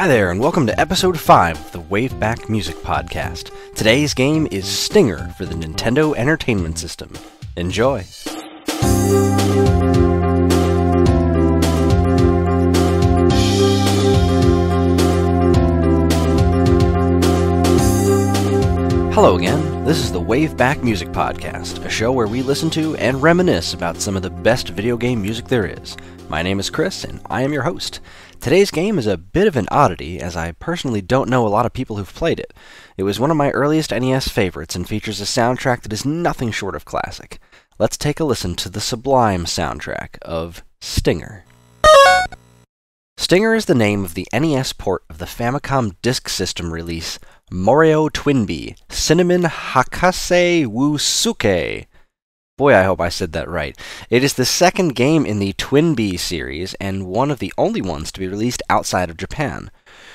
Hi there, and welcome to episode 5 of the WaveBack Music Podcast. Today's game is Stinger for the Nintendo Entertainment System. Enjoy! Hello again, this is the WaveBack Music Podcast, a show where we listen to and reminisce about some of the best video game music there is. My name is Kris, and I am your host. Today's game is a bit of an oddity, as I personally don't know a lot of people who've played it. It was one of my earliest NES favorites and features a soundtrack that is nothing short of classic. Let's take a listen to the sublime soundtrack of Stinger. Stinger is the name of the NES port of the Famicom Disk System release Morio Twinbee, Cinnamon Hakase Wusuke. Boy, I hope I said that right. It is the second game in the Twinbee series, and one of the only ones to be released outside of Japan.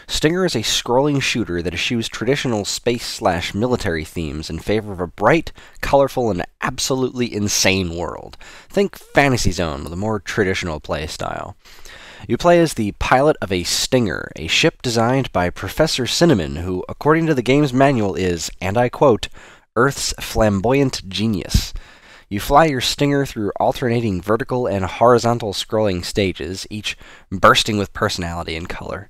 Stinger is a scrolling shooter that eschews traditional space/military themes in favor of a bright, colorful, and absolutely insane world. Think Fantasy Zone with a more traditional play style. You play as the pilot of a Stinger, a ship designed by Professor Cinnamon, who, according to the game's manual, is, and I quote, Earth's flamboyant genius. You fly your Stinger through alternating vertical and horizontal scrolling stages, each bursting with personality and color.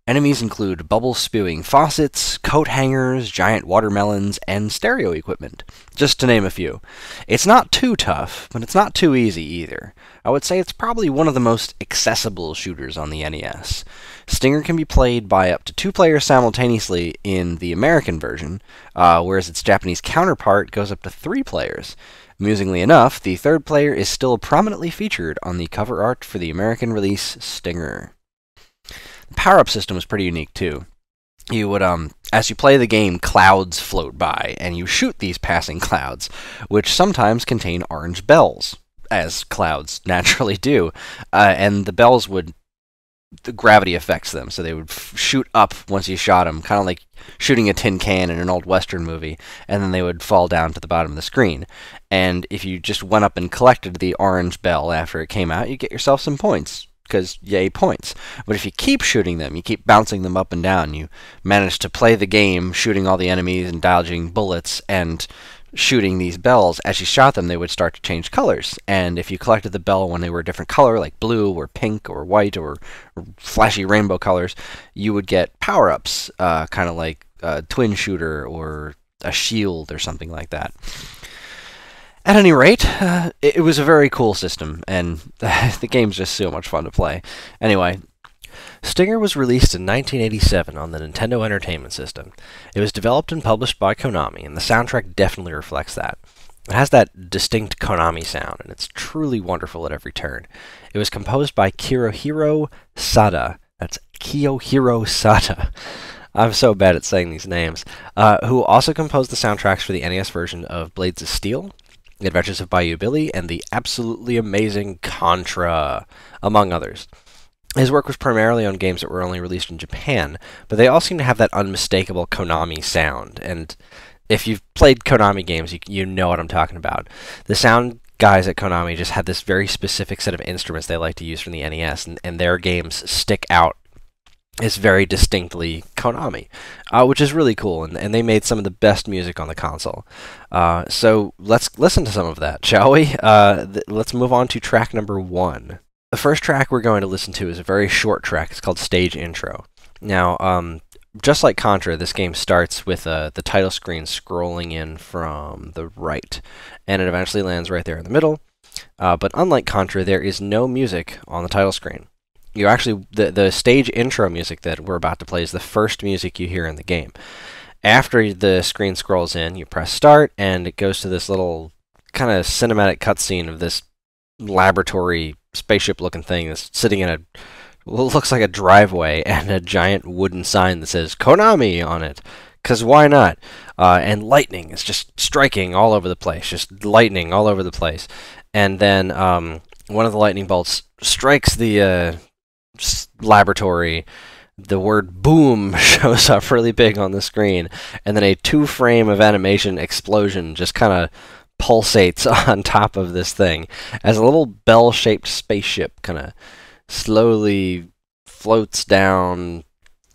Enemies include bubble-spewing faucets, coat hangers, giant watermelons, and stereo equipment, just to name a few. It's not too tough, but it's not too easy either. I would say it's probably one of the most accessible shooters on the NES. Stinger can be played by up to 2 players simultaneously in the American version, whereas its Japanese counterpart goes up to 3 players. Amusingly enough, the 3rd player is still prominently featured on the cover art for the American release Stinger. The power-up system was pretty unique too. You would, as you play the game, clouds float by, and you shoot these passing clouds, which sometimes contain orange bells, as clouds naturally do, and the bells would, the gravity affects them, so they would shoot up once you shot them, kind of like shooting a tin can in an old Western movie, and then they would fall down to the bottom of the screen. And if you just went up and collected the orange bell after it came out, you get yourself some points, because yay, points. But if you keep shooting them, you keep bouncing them up and down, you manage to play the game, shooting all the enemies and dodging bullets, and shooting these bells. As you shot them, they would start to change colors, and if you collected the bell when they were a different color, like blue or pink or white or flashy rainbow colors, you would get power-ups, kind of like a twin shooter or a shield or something like that. At any rate, it was a very cool system, and the game's just so much fun to play. Anyway, Stinger was released in 1987 on the Nintendo Entertainment System. It was developed and published by Konami, and the soundtrack definitely reflects that. It has that distinct Konami sound, and it's truly wonderful at every turn. It was composed by Kiyohiro Sada. That's Kiyohiro Sada. I'm so bad at saying these names. Who also composed the soundtracks for the NES version of Blades of Steel, The Adventures of Bayou Billy, and the absolutely amazing Contra, among others. His work was primarily on games that were only released in Japan, but they all seem to have that unmistakable Konami sound, and if you've played Konami games, you know what I'm talking about. The sound guys at Konami just had this very specific set of instruments they like to use from the NES, and their games stick out as very distinctly Konami, which is really cool, and they made some of the best music on the console. So let's listen to some of that, shall we? Let's move on to track number 1. The first track we're going to listen to is a very short track. It's called Stage Intro. Now, just like Contra, this game starts with the title screen scrolling in from the right, and it eventually lands right there in the middle. But unlike Contra, there is no music on the title screen. You actually, the stage intro music that we're about to play is the first music you hear in the game. After the screen scrolls in, you press start, and it goes to this little kind of cinematic cutscene of this laboratory spaceship-looking thing that's sitting in looks like a driveway, and a giant wooden sign that says Konami on it. 'Cause why not? And lightning is just striking all over the place, just lightning all over the place. And then one of the lightning bolts strikes the laboratory. The word boom shows up really big on the screen, and then a 2-frame of animation explosion just kind of pulsates on top of this thing as a little bell-shaped spaceship kind of slowly floats down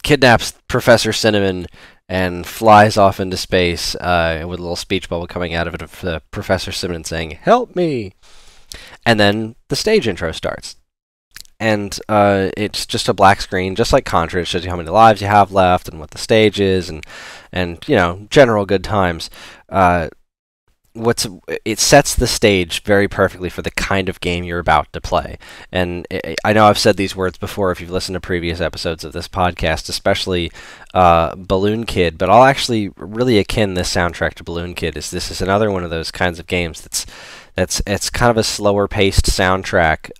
kidnaps Professor Cinnamon and flies off into space with a little speech bubble coming out of it of Professor Cinnamon saying, "Help me!" And then the stage intro starts. And it's just a black screen, just like Contra. It shows you how many lives you have left and what the stage is, and you know, general good times. It sets the stage very perfectly for the kind of game you're about to play. And I know I've said these words before if you've listened to previous episodes of this podcast, especially Balloon Kid, but I'll actually really akin this soundtrack to Balloon Kid. This is another one of those kinds of games it's kind of a slower paced soundtrack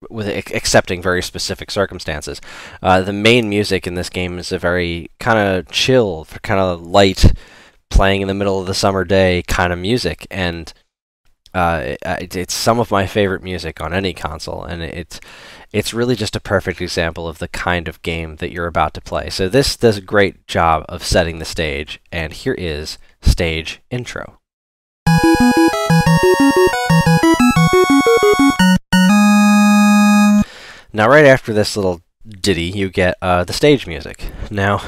with accepting very specific circumstances. The main music in this game is a very kind of chill, kind of light, playing in the middle of the summer day kind of music, and it's some of my favorite music on any console, and it's really just a perfect example of the kind of game that you're about to play. So this does a great job of setting the stage, and here is stage intro. Now right after this little ditty, you get the stage music. Now,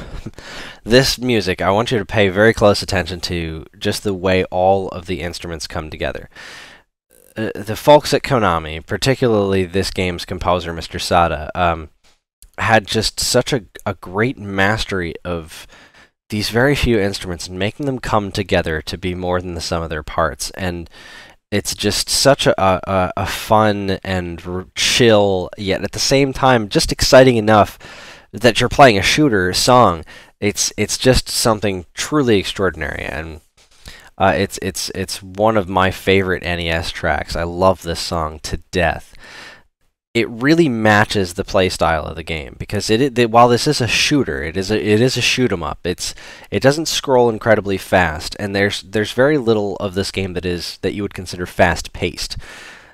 this music, I want you to pay very close attention to just the way all of the instruments come together. The folks at Konami, particularly this game's composer, Mr. Sada, had just such a great mastery of these very few instruments and making them come together to be more than the sum of their parts. And it's just such a fun and chill, yet at the same time just exciting enough that you're playing a shooter song. It's just something truly extraordinary, and it's one of my favorite NES tracks. I love this song to death. It really matches the playstyle of the game because while this is a shooter, it is a shoot 'em up. It doesn't scroll incredibly fast, and there's very little of this game that you would consider fast paced.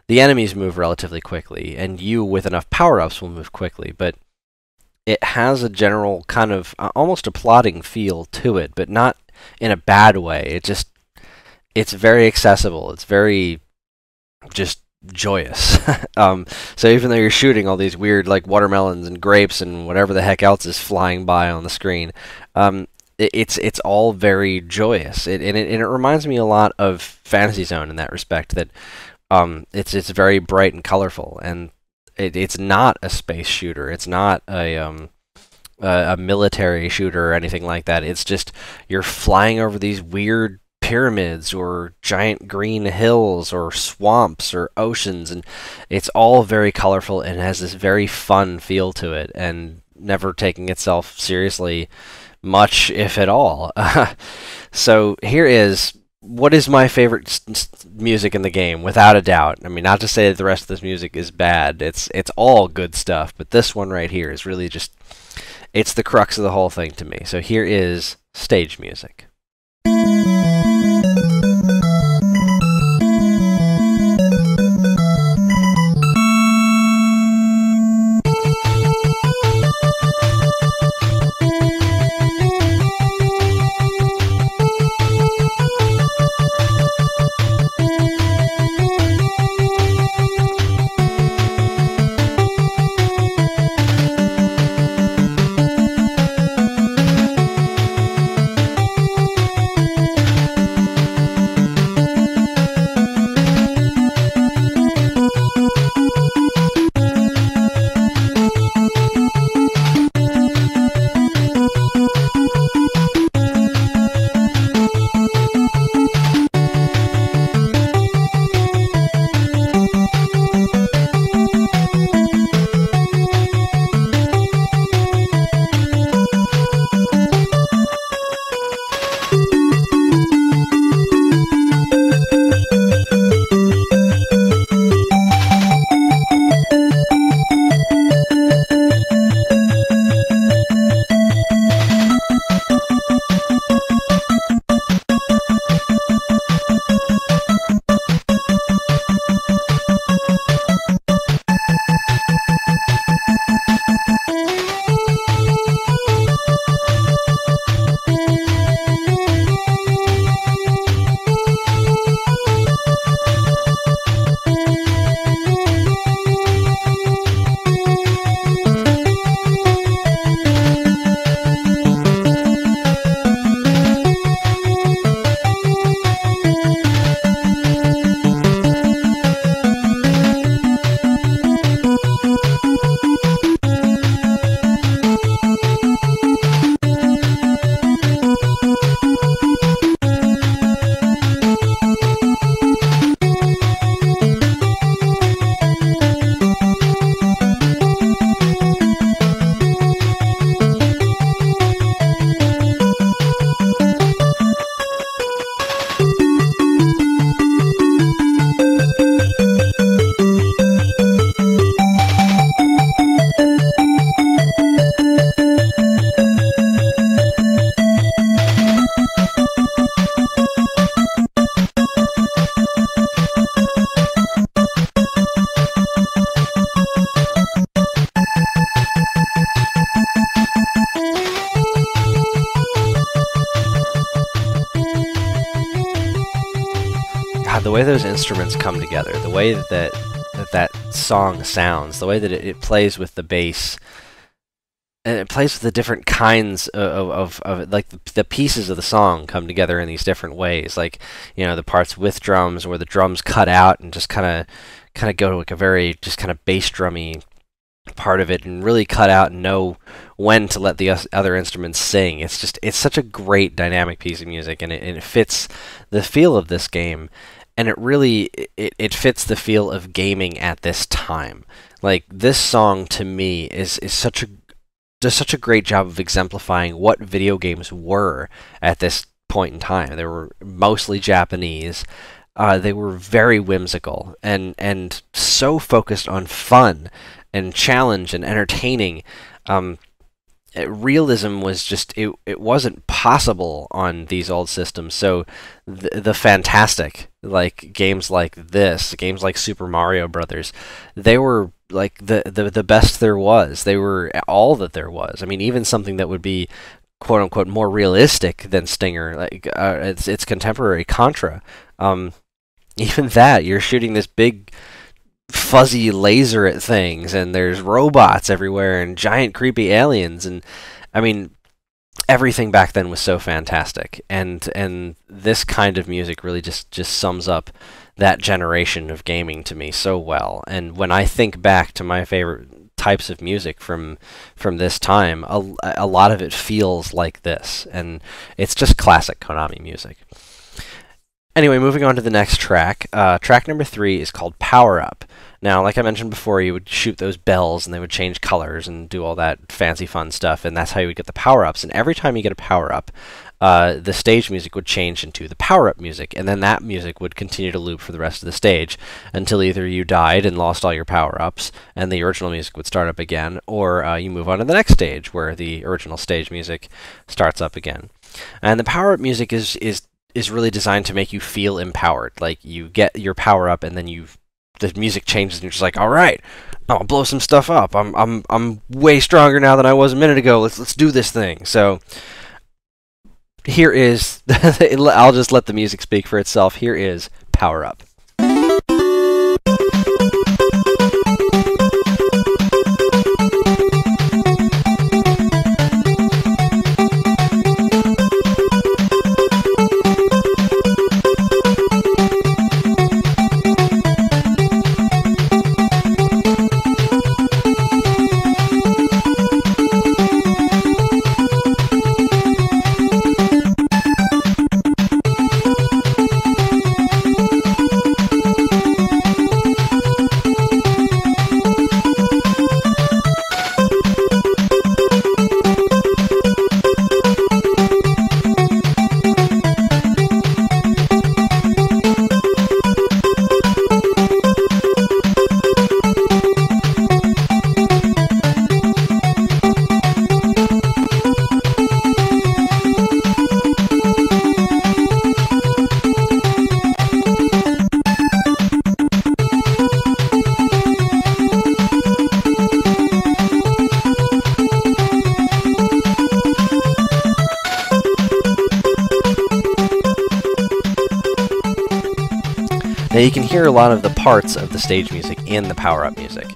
The enemies move relatively quickly, and you with enough power ups will move quickly, but it has a general kind of almost a plodding feel to it, but not in a bad way. It's very accessible. It's very just joyous. So even though you're shooting all these weird like watermelons and grapes and whatever the heck else is flying by on the screen, it's all very joyous. And it reminds me a lot of Fantasy Zone in that respect. That it's very bright and colorful, and it's not a space shooter. It's not a military shooter or anything like that. It's just you're flying over these weird pyramids or giant green hills or swamps or oceans, and it's all very colorful and has this very fun feel to it, and never taking itself seriously much, if at all. So here is what is my favorite music in the game, without a doubt. I mean, not to say that the rest of this music is bad. It's all good stuff, but this one right here is really just, it's the crux of the whole thing to me. So here is stage music. God, the way those instruments come together, the way that song sounds, the way that it plays with the bass, and it plays with the different kinds of like the pieces of the song come together in these different ways. Like, you know, the parts with drums where the drums cut out and just kind of go to like a very just kind of bass drummy part of it, and really cut out and know when to let the other instruments sing. It's such a great dynamic piece of music, and it fits the feel of this game, and it fits the feel of gaming at this time. Like, this song to me does such a great job of exemplifying what video games were at this point in time. They were mostly Japanese. They were very whimsical and so focused on fun and challenge and entertaining. Realism was just, it wasn't possible on these old systems. So the fantastic, like, games like this, games like Super Mario Brothers, they were like the best there was. They were all that there was. I mean, even something that would be quote unquote more realistic than Stinger, like its contemporary Contra. Even that, you're shooting this big fuzzy laser at things, and there's robots everywhere and giant creepy aliens, and I mean, everything back then was so fantastic, and this kind of music really just sums up that generation of gaming to me so well. And when I think back to my favorite types of music from this time, a lot of it feels like this, and it's just classic Konami music. Anyway, moving on to the next track. Track number 3 is called Power Up. Now, like I mentioned before, you would shoot those bells and they would change colors and do all that fancy fun stuff, and that's how you would get the power-ups. And every time you get a power-up, the stage music would change into the power-up music, and then that music would continue to loop for the rest of the stage until either you died and lost all your power-ups and the original music would start up again, or you move on to the next stage where the original stage music starts up again. And the power-up music is really designed to make you feel empowered. Like, you get your power-up and then the music changes and you're just like, all right, I'll blow some stuff up. I'm way stronger now than I was a minute ago. Let's do this thing. So here is I'll just let the music speak for itself. Here is Power Up. Now you can hear a lot of the parts of the stage music in the power-up music.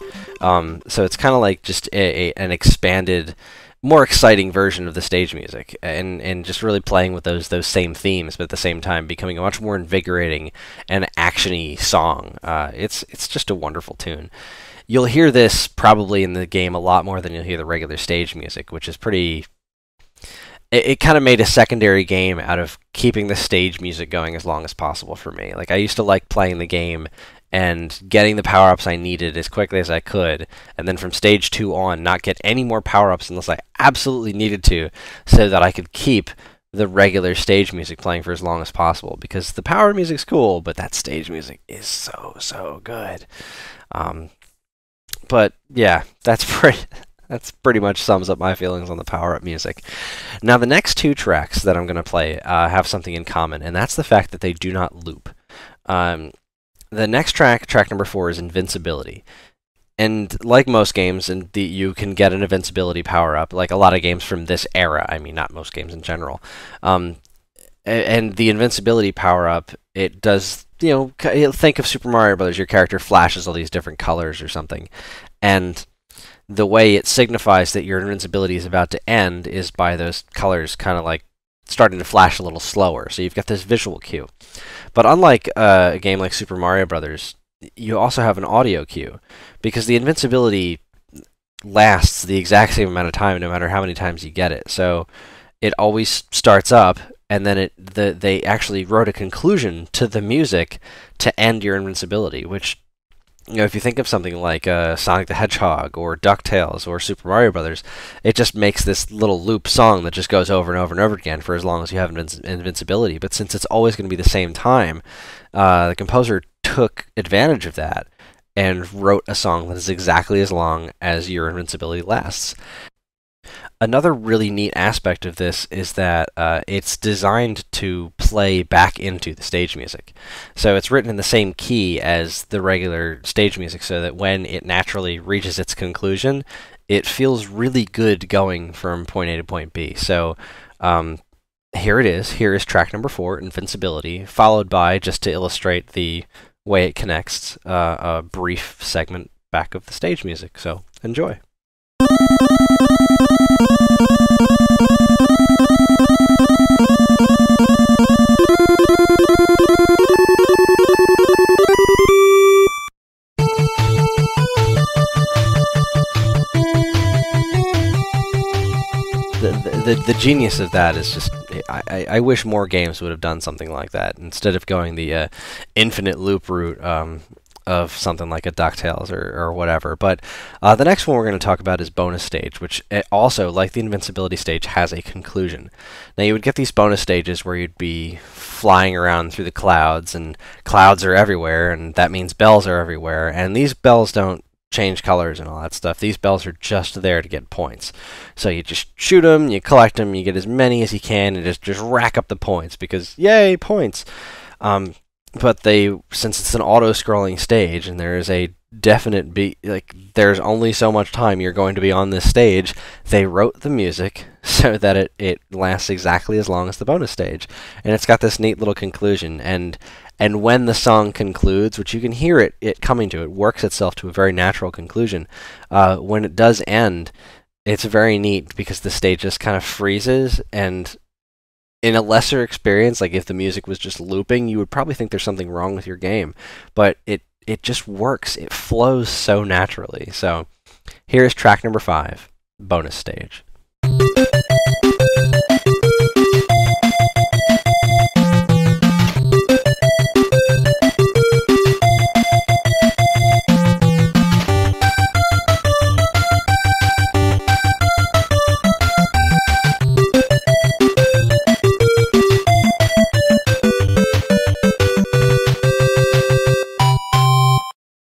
So it's kind of like just an expanded, more exciting version of the stage music, and just really playing with those same themes, but at the same time becoming a much more invigorating and action-y song. It's just a wonderful tune. You'll hear this probably in the game a lot more than you'll hear the regular stage music, which is pretty... It kind of made a secondary game out of keeping the stage music going as long as possible for me. Like, I used to like playing the game and getting the power-ups I needed as quickly as I could, and then from stage 2 on, not get any more power-ups unless I absolutely needed to, so that I could keep the regular stage music playing for as long as possible, because the power music's cool, but that stage music is so good. But yeah, that's pretty much sums up my feelings on the power-up music. Now, the next 2 tracks that I'm going to play have something in common, and that's the fact that they do not loop. The next track, track number 4, is Invincibility. And like most games, you can get an invincibility power-up, like a lot of games from this era. I mean, not most games in general. And the invincibility power-up, it does think of Super Mario Brothers. Your character flashes all these different colors or something, and the way it signifies that your invincibility is about to end is by those colors kind of like starting to flash a little slower. So you've got this visual cue. But unlike a game like Super Mario Brothers, you also have an audio cue, because the invincibility lasts the exact same amount of time no matter how many times you get it. So it always starts up, and then they actually wrote a conclusion to the music to end your invincibility, which, if you think of something like Sonic the Hedgehog or DuckTales or Super Mario Brothers, it just makes this little loop song that just goes over and over and over again for as long as you have invincibility. But since it's always going to be the same time, the composer took advantage of that and wrote a song that is exactly as long as your invincibility lasts. Another really neat aspect of this is that it's designed to play back into the stage music. So it's written in the same key as the regular stage music, so that when it naturally reaches its conclusion, it feels really good going from point A to point B. So here it is. Here is track number 4, Invincibility, followed by, just to illustrate the way it connects, a brief segment back of the stage music. So enjoy. The genius of that is just, I wish more games would have done something like that, instead of going the infinite loop route of something like a DuckTales or whatever. But the next one we're going to talk about is bonus stage, which also, like the invincibility stage, has a conclusion. Now, you would get these bonus stages where you'd be flying around through the clouds, and clouds are everywhere, and that means bells are everywhere, and these bells don't change colors and all that stuff. These bells are just there to get points. So you just shoot them, you collect them, you get as many as you can, and just rack up the points, because yay, points! But since it's an auto-scrolling stage and there is a definite there's only so much time you're going to be on this stage, they wrote the music so that it lasts exactly as long as the bonus stage. And it's got this neat little conclusion, and when the song concludes, which you can hear it coming to, it works itself to a very natural conclusion. When it does end, it's very neat, because the stage just kind of freezes, and in a lesser experience, like if the music was just looping, you would probably think there's something wrong with your game. But it just works. It flows so naturally. So here's track number 5, bonus stage.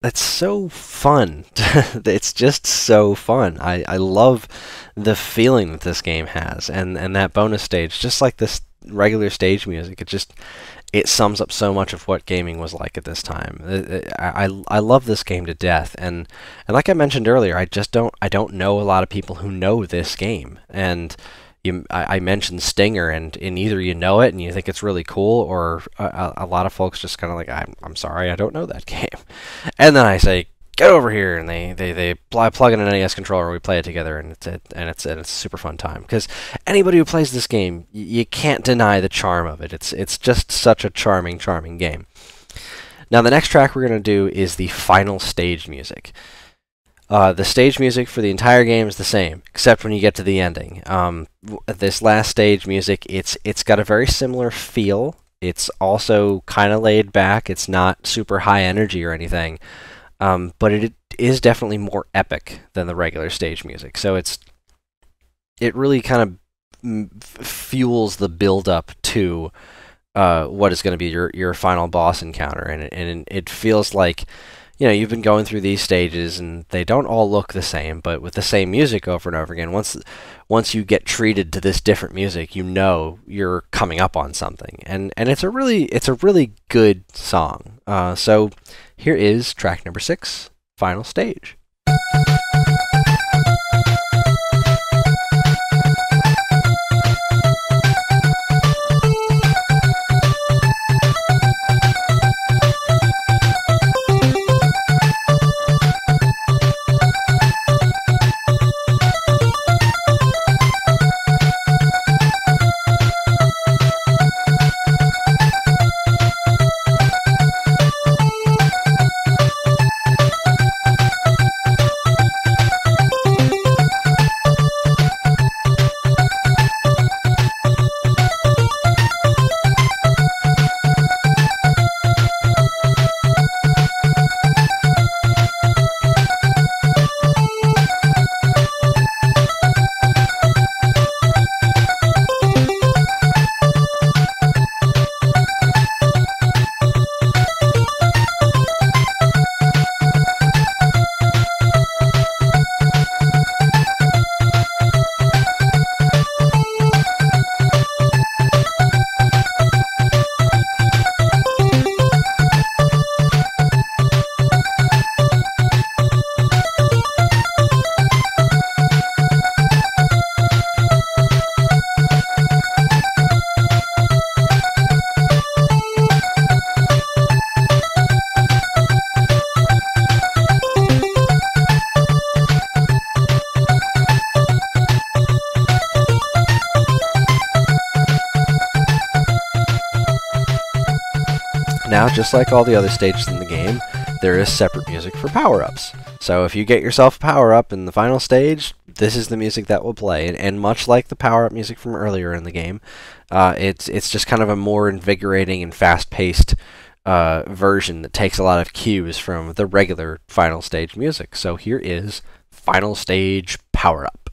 It's so fun. It's just so fun. I love the feeling that this game has, and that bonus stage, just like this regular stage music, it sums up so much of what gaming was like at this time. I love this game to death, and like I mentioned earlier, I don't know a lot of people who know this game. And I mentioned Stinger, and in either you know it and you think it's really cool, or a lot of folks just kind of like, I'm sorry, I don't know that game. And then I say, get over here, and they plug in an NES controller, and we play it together, and it's a super fun time. Because anybody who plays this game, you can't deny the charm of it. It's just such a charming game. Now, the next track we're going to do is the final stage music. The stage music for the entire game is the same, except when you get to the ending. This last stage music, it's got a very similar feel. It's also kind of laid back. It's not super high energy or anything, but it is definitely more epic than the regular stage music. So it really kind of fuels the build-up to what is going to be your final boss encounter, and it feels like, you've been going through these stages, and they don't all look the same, but with the same music over and over again, once you get treated to this different music, you're coming up on something, and it's a really good song. So here is track number 6, final stage. Now, just like all the other stages in the game, there is separate music for power-ups. So if you get yourself a power-up in the final stage, this is the music that will play. And much like the power-up music from earlier in the game, it's just kind of a more invigorating and fast-paced version that takes a lot of cues from the regular final stage music. So here is Final Stage Power-Up.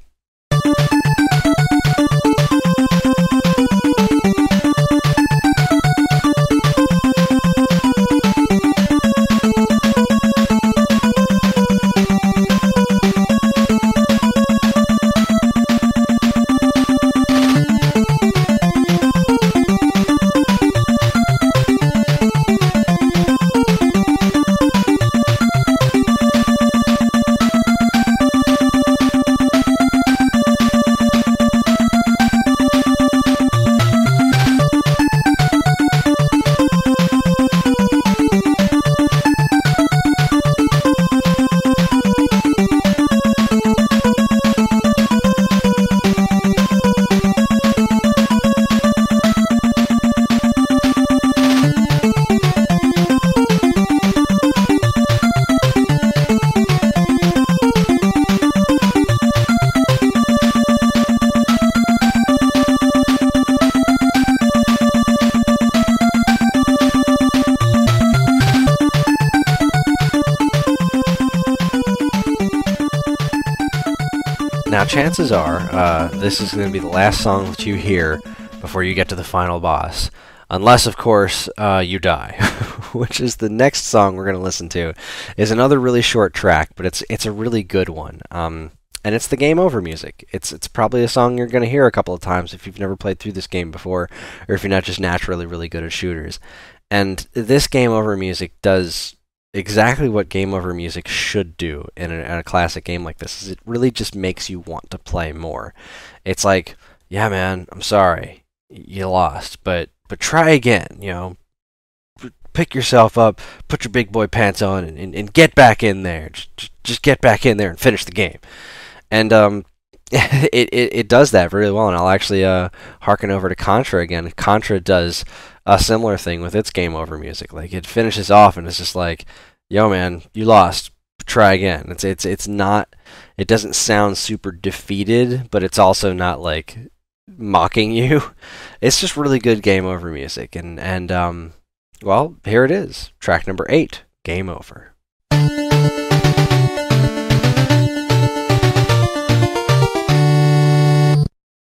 Now, chances are, this is going to be the last song that you hear before you get to the final boss. Unless, of course, you die, which is the next song we're going to listen to. Is another really short track, but it's a really good one. And it's the game over music. It's probably a song you're going to hear a couple of times if you've never played through this game before, or if you're not just naturally really good at shooters. And this game over music does exactly what game over music should do in a classic game like this. Is it really just makes you want to play more. It's like, yeah, man, I'm sorry, you lost, but try again. You know, pick yourself up, put your big boy pants on, and get back in there. Just get back in there and finish the game. And it does that really well. And I'll actually harken over to Contra again. Contra does a similar thing with its game over music. Like, it finishes off and it's just like, yo man, you lost, try again. It's not, it doesn't sound super defeated, but it's also not like mocking you. It's just really good game over music. And well, here it is, track number 8, Game Over.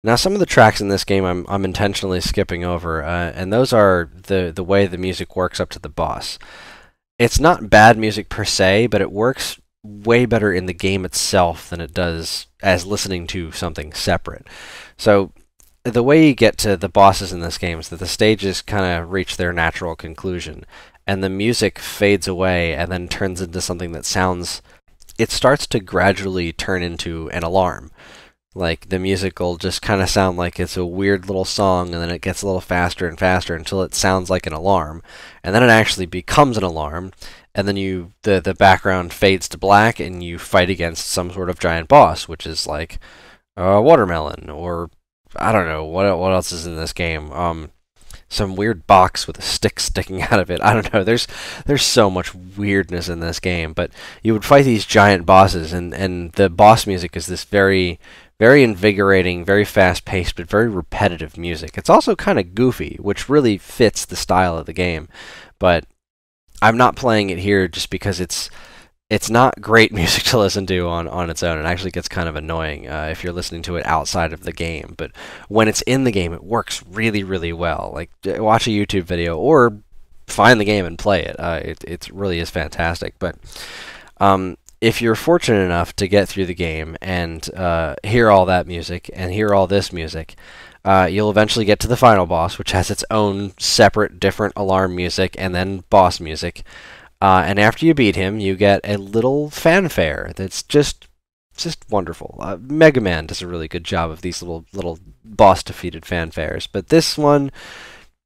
Now, some of the tracks in this game I'm intentionally skipping over, and those are the way the music works up to the boss. It's not bad music per se, but it works way better in the game itself than it does as listening to something separate. So the way you get to the bosses in this game is that the stages kind of reach their natural conclusion, and the music fades away and then turns into something that sounds... It starts to gradually turn into an alarm. Like, the music will just kind of sound like it's a weird little song, and then it gets a little faster and faster until it sounds like an alarm. And then it actually becomes an alarm, and then the background fades to black, and you fight against some sort of giant boss, which is like a watermelon, or I don't know, what else is in this game? Some weird box with a stick sticking out of it. I don't know, there's so much weirdness in this game, but you would fight these giant bosses, and the boss music is this very invigorating, very fast-paced, but very repetitive music. It's also kind of goofy, which really fits the style of the game. But I'm not playing it here just because it's not great music to listen to on its own. It actually gets kind of annoying if you're listening to it outside of the game. But when it's in the game, it works really, really well. Like, watch a YouTube video or find the game and play it. It really is fantastic. But if you're fortunate enough to get through the game and hear all that music and hear all this music, you'll eventually get to the final boss, which has its own separate, different alarm music and then boss music. And after you beat him, you get a little fanfare that's just wonderful. Mega Man does a really good job of these little boss-defeated fanfares, but this one,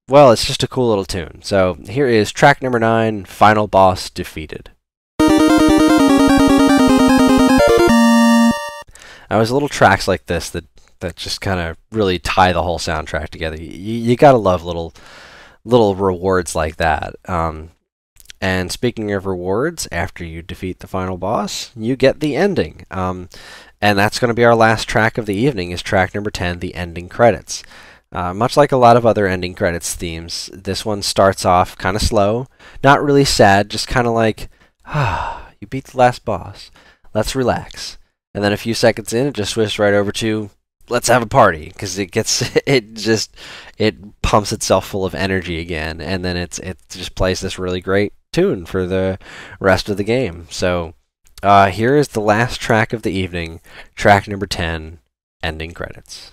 well, it's just a cool little tune. So here is track number 9, Final Boss Defeated. Now, there's little tracks like this that just kind of really tie the whole soundtrack together. You gotta love little little rewards like that. And speaking of rewards, after you defeat the final boss, you get the ending. And that's going to be our last track of the evening, is track number 10, the ending credits. Much like a lot of other ending credits themes, this one starts off kind of slow, not really sad, just kind of like, you beat the last boss, let's relax. And then a few seconds in, it just switches right over to, let's have a party, because it pumps itself full of energy again, and then it just plays this really great tune for the rest of the game. So here is the last track of the evening, track number 10, ending credits.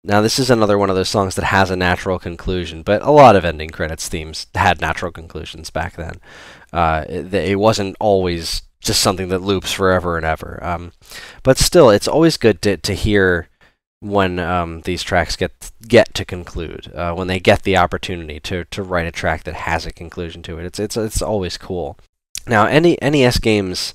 Now this is another one of those songs that has a natural conclusion, but a lot of ending credits themes had natural conclusions back then. It wasn't always just something that loops forever and ever. But still, it's always good to hear when these tracks get to conclude, when they get the opportunity to write a track that has a conclusion to it. It's always cool. Now, NES games,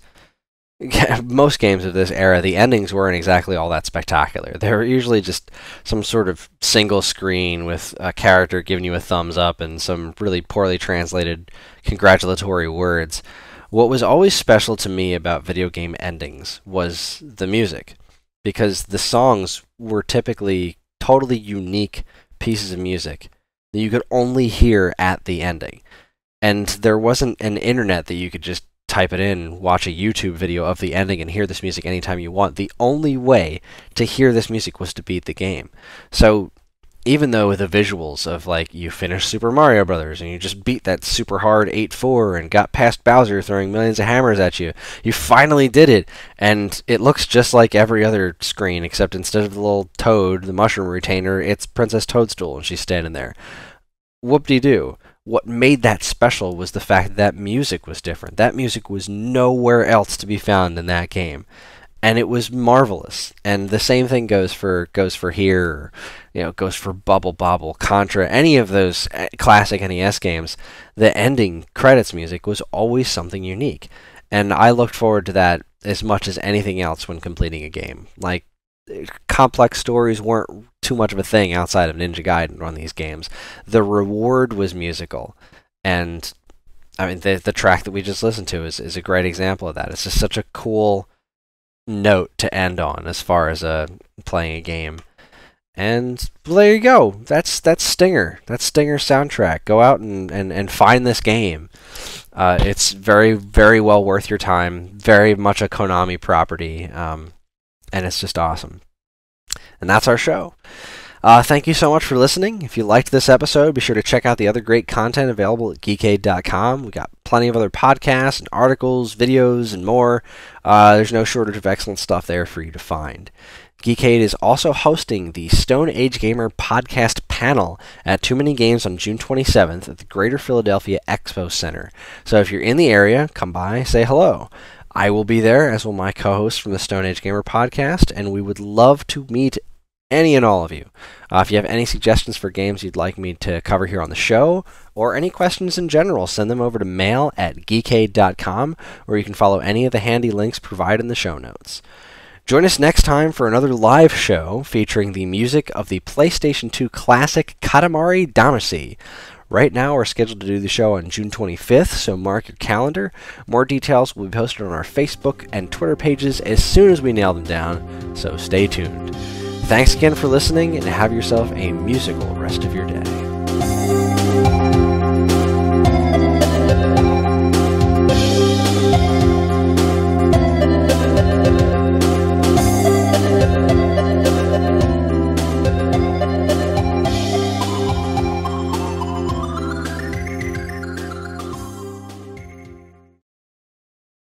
most games of this era, the endings weren't exactly all that spectacular. They were usually just some sort of single screen with a character giving you a thumbs up and some really poorly translated congratulatory words. What was always special to me about video game endings was the music, because the songs were typically totally unique pieces of music that you could only hear at the ending. And there wasn't an internet that you could just type it in, watch a YouTube video of the ending, and hear this music anytime you want. The only way to hear this music was to beat the game. So even though the visuals of, like, you finished Super Mario Brothers and you just beat that super hard 8-4 and got past Bowser throwing millions of hammers at you, you finally did it, and it looks just like every other screen, except instead of the little toad, the mushroom retainer, it's Princess Toadstool and she's standing there. Whoop-de-doo. What made that special was the fact that music was different. That music was nowhere else to be found in that game, and it was marvelous. And the same thing goes for here, goes for Bubble Bobble, Contra, any of those classic NES games. The ending credits music was always something unique, and I looked forward to that as much as anything else when completing a game. Like, complex stories weren't too much of a thing outside of Ninja Gaiden on these games. The reward was musical, and I mean the track that we just listened to is a great example of that. It's just such a cool note to end on as far as playing a game. And well, there you go. That's Stinger. That's Stinger soundtrack. Go out and find this game. It's very, very well worth your time. Very much a Konami property. And it's just awesome. And that's our show. Thank you so much for listening. If you liked this episode, be sure to check out the other great content available at Geekade.com. We got plenty of other podcasts and articles, videos, and more. There's no shortage of excellent stuff there for you to find. Geekade is also hosting the Stone Age Gamer podcast panel at Too Many Games on June 27th at the Greater Philadelphia Expo Center. So if you're in the area, come by, say hello. I will be there, as will my co-host from the Stone Age Gamer podcast, and we would love to meet any and all of you. If you have any suggestions for games you'd like me to cover here on the show, or any questions in general, send them over to mail@geekade.com, or you can follow any of the handy links provided in the show notes. Join us next time for another live show featuring the music of the PlayStation 2 classic Katamari Damacy. Right now, we're scheduled to do the show on June 25th, so mark your calendar. More details will be posted on our Facebook and Twitter pages as soon as we nail them down, so stay tuned. Thanks again for listening, and have yourself a musical rest of your day.